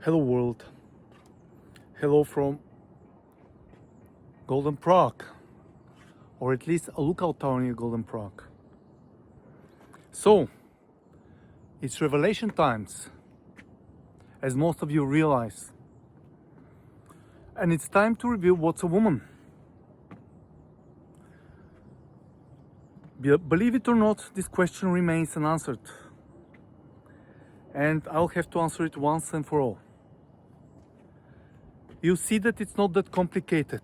Hello world. Hello from Golden Prague, or at least a lookout tower near Golden Prague. So, it's revelation times, as most of you realize. And it's time to reveal what's a woman. Believe it or not, this question remains unanswered. And I'll have to answer it once and for all. You see that it's not that complicated.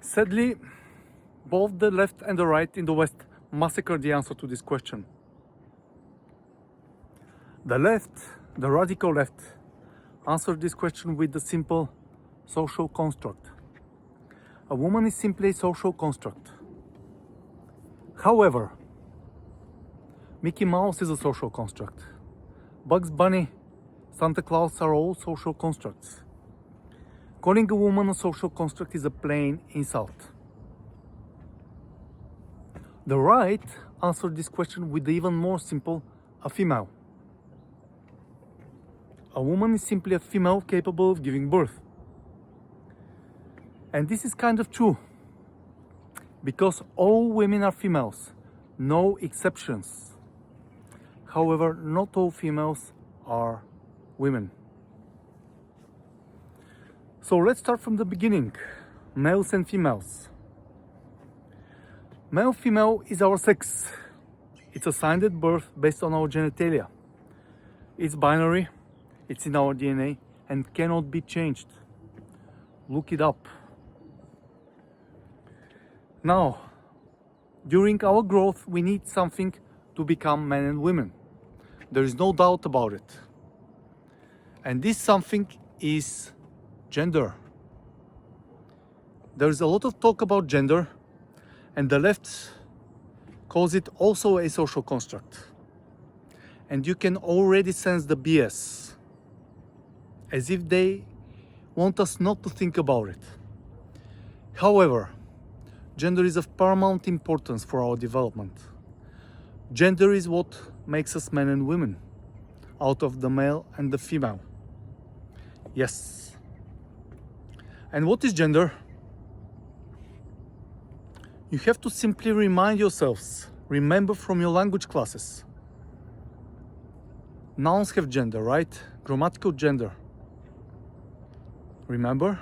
Sadly, both the left and the right in the West massacred the answer to this question. The left, the radical left, answered this question with the simple social construct. A woman is simply a social construct. However, Mickey Mouse is a social construct. Bugs Bunny, Santa Claus are all social constructs. Calling a woman a social construct is a plain insult. The right answered this question with the even more simple, a female. A woman is simply a female capable of giving birth. And this is kind of true, because all women are females, no exceptions. However, not all females are women. So let's start from the beginning. Males and females. Male-female is our sex. It's assigned at birth based on our genitalia. It's binary, it's in our DNA, and cannot be changed. Look it up. Now, during our growth, we need something to become men and women. There is no doubt about it. And this something is gender. There is a lot of talk about gender, and the left calls it also a social construct. And you can already sense the BS, as if they want us not to think about it. However, gender is of paramount importance for our development. Gender is what makes us men and women, out of the male and the female. Yes. And what is gender? You have to simply remind yourselves, remember from your language classes. Nouns have gender, right? Grammatical gender. Remember?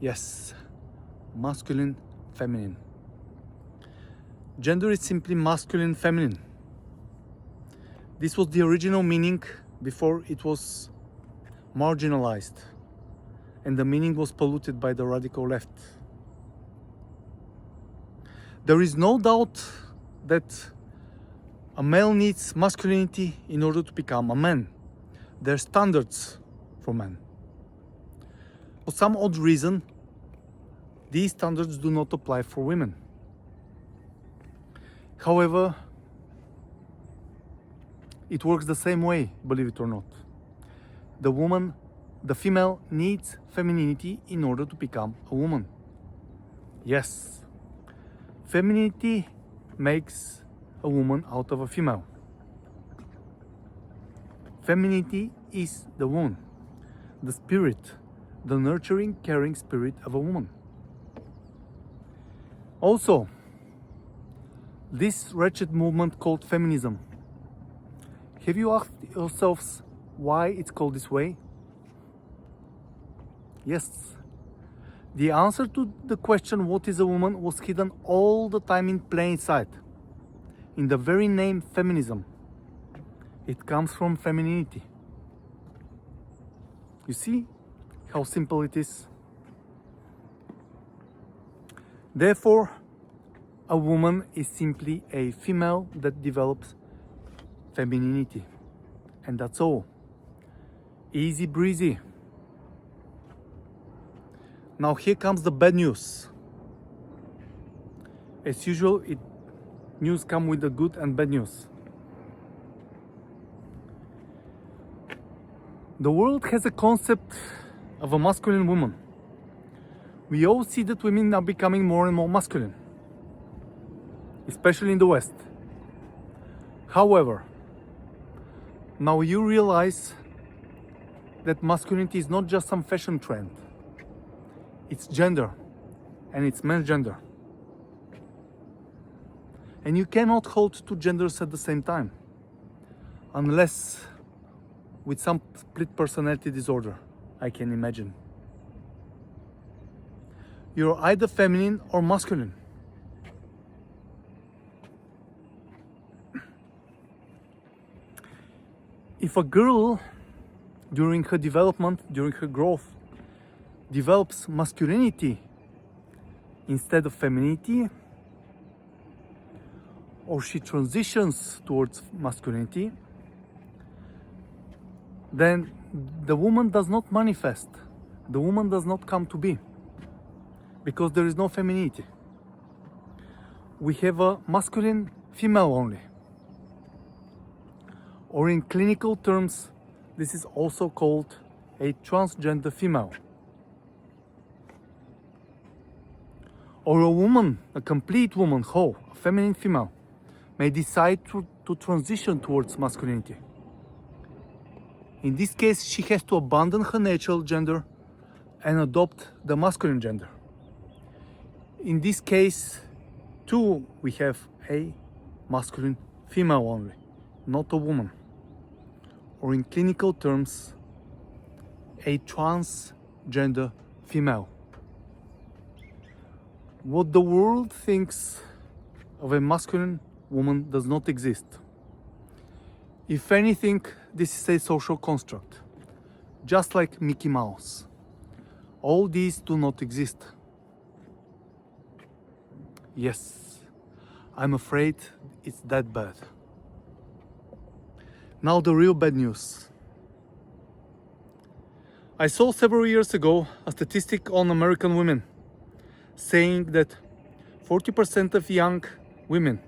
Yes. Masculine, feminine. Gender is simply masculine, feminine. This was the original meaning before it was marginalized, and the meaning was polluted by the radical left. There is no doubt that a male needs masculinity in order to become a man. There are standards for men. For some odd reason, these standards do not apply for women. However, it works the same way, believe it or not. The female needs femininity in order to become a woman. Yes, femininity makes a woman out of a female. Femininity is the woman, the spirit, the nurturing, caring spirit of a woman. Also, this wretched movement called feminism, have you asked yourselves why it's called this way? Yes. The answer to the question, what is a woman, was hidden all the time in plain sight. In the very name feminism. It comes from femininity. You see how simple it is? Therefore, a woman is simply a female that develops femininity. And that's all. Easy breezy. Now here comes the bad news. As usual, news come with the good and bad news. The world has a concept of a masculine woman. We all see that women are becoming more and more masculine, especially in the West. However, now you realize that masculinity is not just some fashion trend. It's gender, and it's men's gender. And you cannot hold two genders at the same time, unless with some split personality disorder, I can imagine. You're either feminine or masculine. If a girl, during her development, during her growth, develops masculinity instead of femininity, or she transitions towards masculinity, then the woman does not manifest. The woman does not come to be, because there is no femininity. We have a masculine female only. Or in clinical terms, this is also called a transgender female. Or a woman, a complete woman, whole, a feminine female, may decide to transition towards masculinity. In this case, she has to abandon her natural gender and adopt the masculine gender. In this case, too, we have a masculine female only, not a woman. Or in clinical terms, a transgender female. What the world thinks of a masculine woman does not exist. If anything, this is a social construct, just like Mickey Mouse. All these do not exist. Yes, I'm afraid it's that bad. Now the real bad news. I saw several years ago a statistic on American women saying that 40% of young women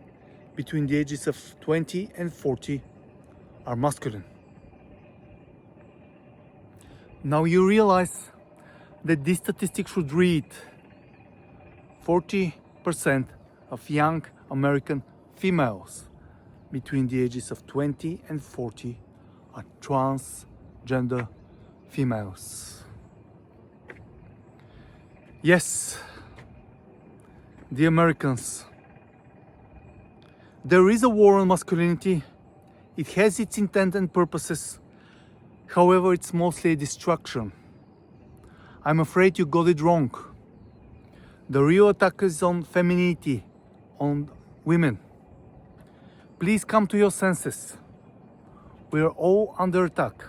between the ages of 20 and 40 are masculine. Now you realize that this statistic should read 40% of young American females between the ages of 20 and 40 are transgender females. Yes, the Americans. There is a war on masculinity. It has its intent and purposes. However, it's mostly a distraction. I'm afraid you got it wrong. The real attack is on femininity, on women. Please come to your senses. We are all under attack.